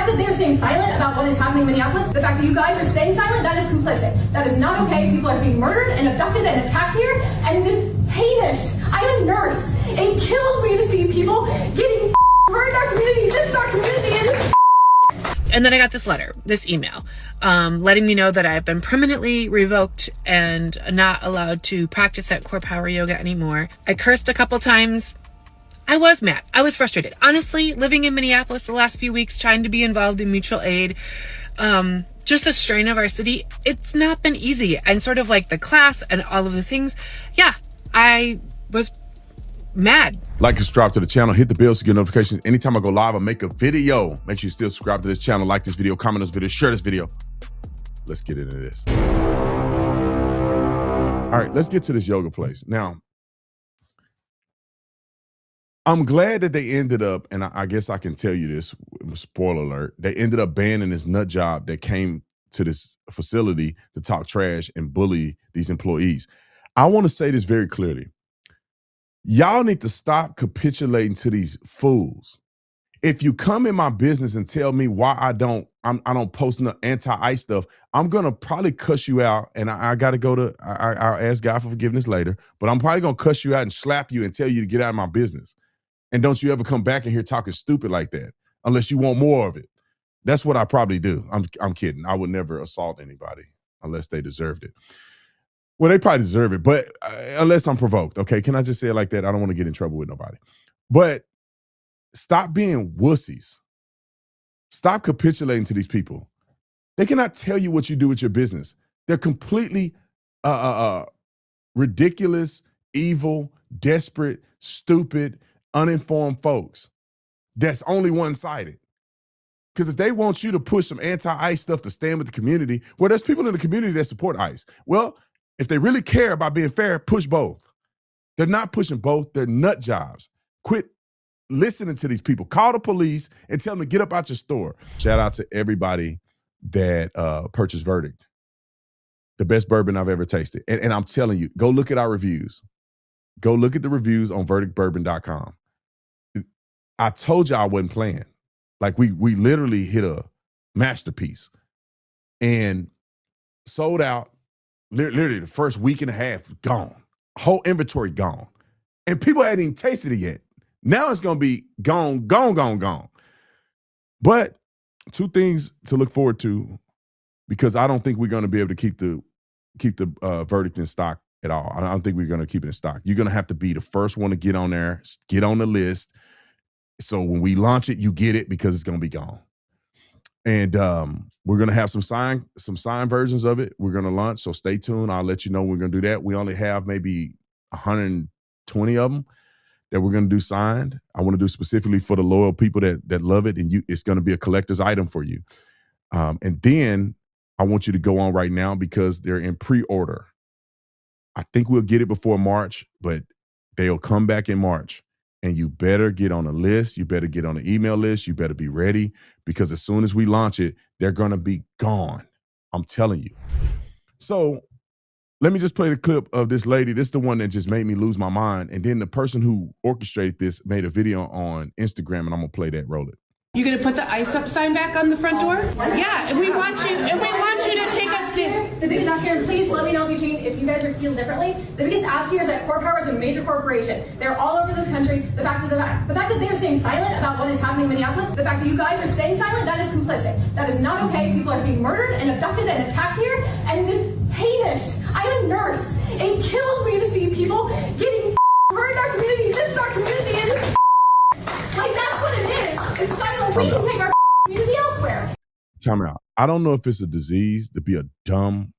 fact that they're staying silent about what is happening in Minneapolis, the fact that you guys are staying silent, that is complicit. That is not okay. People are being murdered and abducted and attacked here, and it is heinous. I'm a nurse. It kills me to see people getting hurt in our community. This is our community, and this. And then I got this letter, this email, letting me know that I've been permanently revoked and not allowed to practice at CorePower Yoga anymore. I cursed a couple times. I was mad. I was frustrated. Honestly, living in Minneapolis the last few weeks, trying to be involved in mutual aid, just the strain of our city, it's not been easy. And sort of like the class and all of the things, yeah, I was mad. Like and subscribe to the channel, hit the bell to get notifications. Anytime I go live, I make a video. Make sure you still subscribe to this channel, like this video, comment on this video, share this video. Let's get into this. All right, let's get to this yoga place. Now, I'm glad that they ended up, and I guess I can tell you this, spoiler alert, they ended up banning this nut job that came to this facility to talk trash and bully these employees. I want to say this very clearly. Y'all need to stop capitulating to these fools. If you come in my business and tell me why I don't post no anti-ICE stuff, I'm gonna probably cuss you out, and I gotta go to, I'll ask God for forgiveness later, but I'm probably gonna cuss you out and slap you and tell you to get out of my business. And don't you ever come back in here talking stupid like that, unless you want more of it. That's what I probably do. I'm kidding. I would never assault anybody unless they deserved it. Well, they probably deserve it, but unless I'm provoked, okay? Can I just say it like that? I don't want to get in trouble with nobody. But stop being wussies. Stop capitulating to these people. They cannot tell you what you do with your business. They're completely ridiculous, evil, desperate, stupid, uninformed folks that's only one-sided. Because if they want you to push some anti-ICE stuff to stand with the community, well, there's people in the community that support ICE. Well, if they really care about being fair, push both. They're not pushing both. They're nut jobs. Quit listening to these people. Call the police and tell them to get up out your store. Shout out to everybody that purchased Verdict. The best bourbon I've ever tasted. And I'm telling you, go look at our reviews. Go look at the reviews on verdictbourbon.com. I told you I wasn't playing. Like we literally hit a masterpiece and sold out. Literally the first week and a half gone. Whole inventory gone. And people hadn't even tasted it yet. Now it's going to be gone. But two things to look forward to, because I don't think we're going to be able to keep the Verdict in stock at all. I don't think we're going to keep it in stock. You're going to have to be the first one to get on there, get on the list. So when we launch it, you get it because it's going to be gone. And we're going to have some signed versions of it. We're going to launch, so stay tuned. I'll let you know we're going to do that. We only have maybe 120 of them that we're going to do signed. I want to do specifically for the loyal people that love it, and it's going to be a collector's item for you. And then I want you to go on right now because they're in pre-order. I think we'll get it before March, but they'll come back in March. And you better get on a list. You better get on the email list. You better be ready, because as soon as we launch it, they're going to be gone. I'm telling you. So let me just play the clip of this lady. This is the one that just made me lose my mind. And then the person who orchestrated this made a video on Instagram, and I'm going to play that. Roll it. You're going to put the ICE up sign back on the front door? Yeah, and we want you to take us to... The biggest ask here, and please let me know if you guys feel differently. The biggest ask here is that CorePower is a major corporation. They're all over this country. The fact that they are staying silent about what is happening in Minneapolis, the fact that you guys are staying silent, that is complicit. That is not okay. People are being murdered and abducted and attacked here, and it is heinous. I'm a nurse. It kills me to see people getting hurt in our community. This is our community, and this like, that's what it is. It's silent. We can take our community elsewhere. Time out. I don't know if it's a disease to be a dumb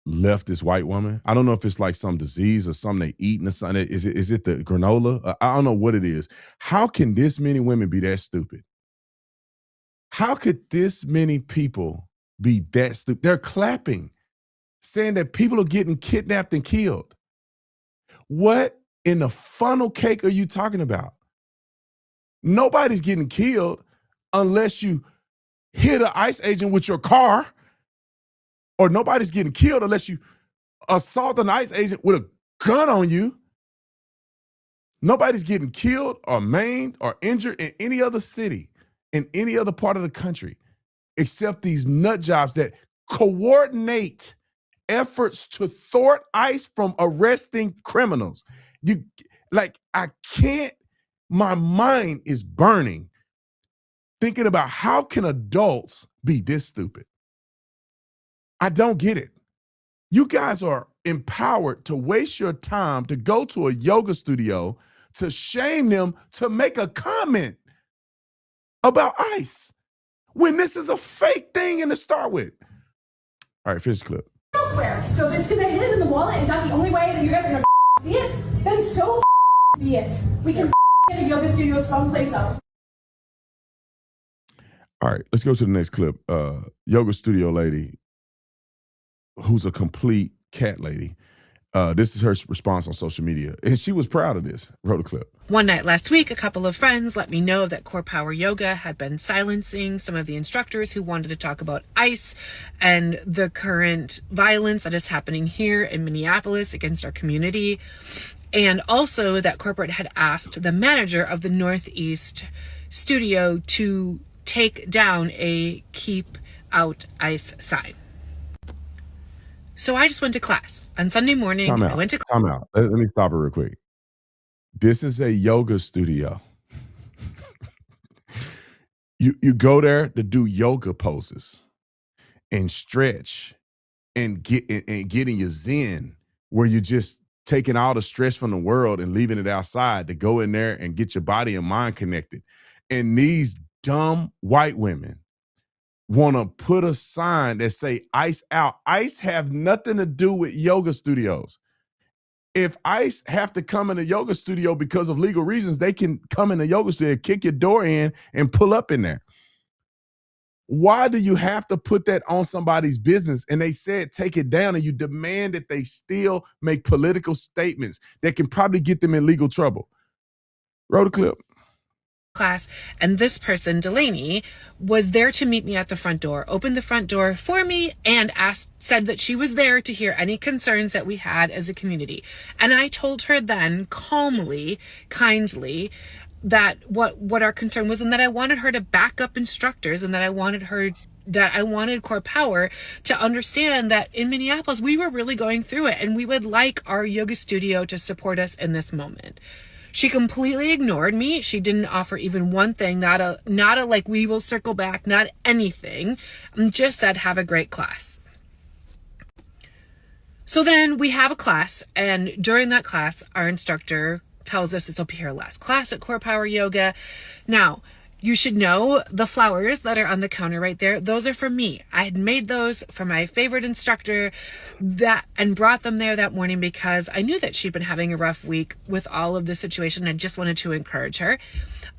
leftist white woman. I don't know if it's like some disease or something they eat or something. Is it the granola? I don't know what it is. How can this many women be that stupid? How could this many people be that stupid? They're clapping, saying that people are getting kidnapped and killed. What in the funnel cake are you talking about? Nobody's getting killed unless you hit an ICE agent with your car, or nobody's getting killed unless you assault an ICE agent with a gun on you. Nobody's getting killed or maimed or injured in any other city, in any other part of the country. except these nut jobs that coordinate efforts to thwart ICE from arresting criminals. I can't, my mind is burning thinking about how can adults be this stupid? I don't get it. You guys are empowered to waste your time to go to a yoga studio to shame them to make a comment about ICE when this is a fake thing to start with. All right, finish the clip. Elsewhere. So if it's going to hit it in the wallet, is that the only way that you guys are going to see it? Then so be it. We can get a yoga studio someplace else. All right, let's go to the next clip. Yoga studio lady, who's a complete cat lady. This is her response on social media. And she was proud of this. Wrote a clip. One night last week, a couple of friends let me know that CorePower Yoga had been silencing some of the instructors who wanted to talk about ICE and the current violence that is happening here in Minneapolis against our community. And also that corporate had asked the manager of the Northeast studio to take down a Keep Out ICE sign. So I just went to class on Sunday morning. Time out. I went to Time out. Let me stop it real quick. This is a yoga studio. You go there to do yoga poses and stretch and get in your zen, where you're just taking all the stress from the world and leaving it outside to go in there and get your body and mind connected. And these dumb white women want to put a sign that say ICE out. ICE have nothing to do with yoga studios. If ICE have to come in a yoga studio because of legal reasons, they can come in a yoga studio, kick your door in, and pull up in there. Why do you have to put that on somebody's business? And they said take it down, and you demand that they still make political statements that can probably get them in legal trouble. Roll the clip. Class, and this person, Delaney, was there to meet me at the front door, opened the front door for me, and said that she was there to hear any concerns that we had as a community. And I told her then calmly, kindly, that what our concern was, and that I wanted her to back up instructors, and that I wanted CorePower to understand that in Minneapolis we were really going through it, and we would like our yoga studio to support us in this moment. She completely ignored me. She didn't offer even one thing, not a like, we will circle back, not anything. Just said, have a great class. So then we have a class, and during that class, our instructor tells us this will be her last class at CorePower Yoga. Now, you should know the flowers that are on the counter right there, those are for me. I had made those for my favorite instructor and brought them there that morning because I knew that she'd been having a rough week with all of the situation. I just wanted to encourage her.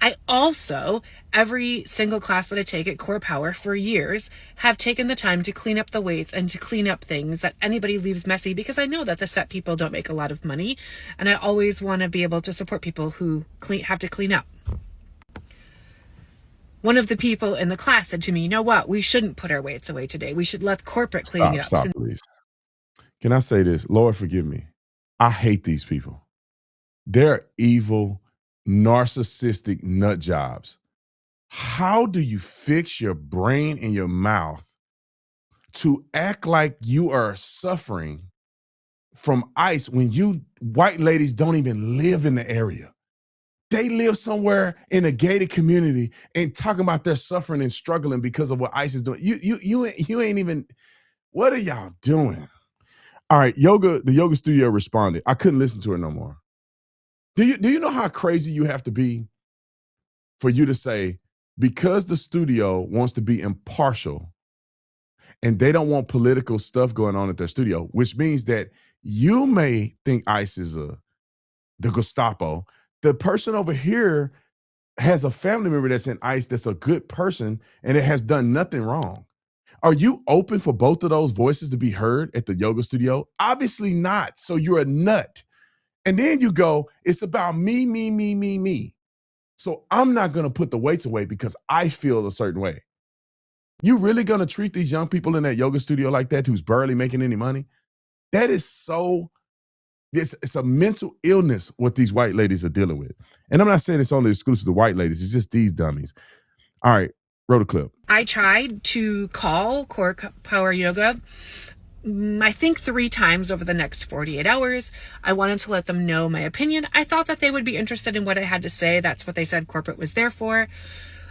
I also, every single class that I take at CorePower for years, have taken the time to clean up the weights and to clean up things that anybody leaves messy, because I know that the set people don't make a lot of money, and I always want to be able to support people who have to clean up. One of the people in the class said to me, you know what, we shouldn't put our weights away today. We should let corporate clean it up. Stop, please. Can I say this? Lord, forgive me. I hate these people. They're evil, narcissistic nut jobs. How do you fix your brain and your mouth to act like you are suffering from ICE when you white ladies don't even live in the area? They live somewhere in a gated community and talking about their suffering and struggling because of what ICE is doing. You ain't even, what are y'all doing? All right, the yoga studio responded. I couldn't listen to her no more. Do you know how crazy you have to be for you to say, because the studio wants to be impartial and they don't want political stuff going on at their studio, which means that you may think ICE is the Gestapo. The person over here has a family member that's in ICE that's a good person and it has done nothing wrong. Are you open for both of those voices to be heard at the yoga studio? Obviously not. So you're a nut. And then you go, it's about me. So I'm not going to put the weights away because I feel a certain way. You really going to treat these young people in that yoga studio like that who's barely making any money? That is so... It's a mental illness what these white ladies are dealing with. And I'm not saying it's only exclusive to white ladies. It's just these dummies. All right. Roll the clip. I tried to call CorePower Yoga, I think 3 times over the next 48 hours. I wanted to let them know my opinion. I thought that they would be interested in what I had to say. That's what they said corporate was there for.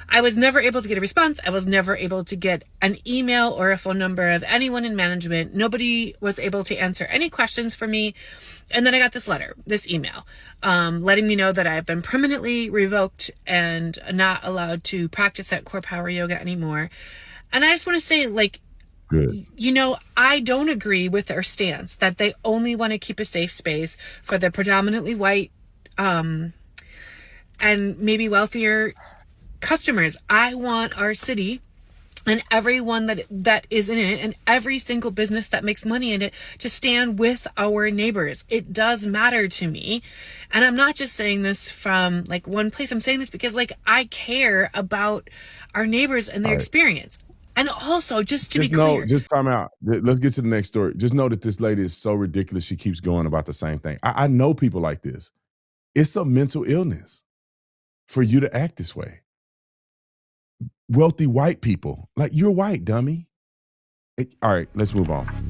I was never able to get a response. I was never able to get an email or a phone number of anyone in management. Nobody was able to answer any questions for me. And then I got this letter, this email, letting me know that I've been permanently revoked and not allowed to practice at CorePower Yoga anymore. And I just want to say, like, Good. you know, I don't agree with their stance that they only want to keep a safe space for the predominantly white and maybe wealthier customers. I want our city and everyone that is in it and every single business that makes money in it to stand with our neighbors. It does matter to me. And I'm not just saying this from like one place. I'm saying this because like I care about our neighbors and their experience. And also, just to be clear. Just time out. Let's get to the next story. Just know that this lady is so ridiculous. She keeps going about the same thing. I know people like this. It's a mental illness for you to act this way. Wealthy white people. Like, you're white, dummy. All right, let's move on.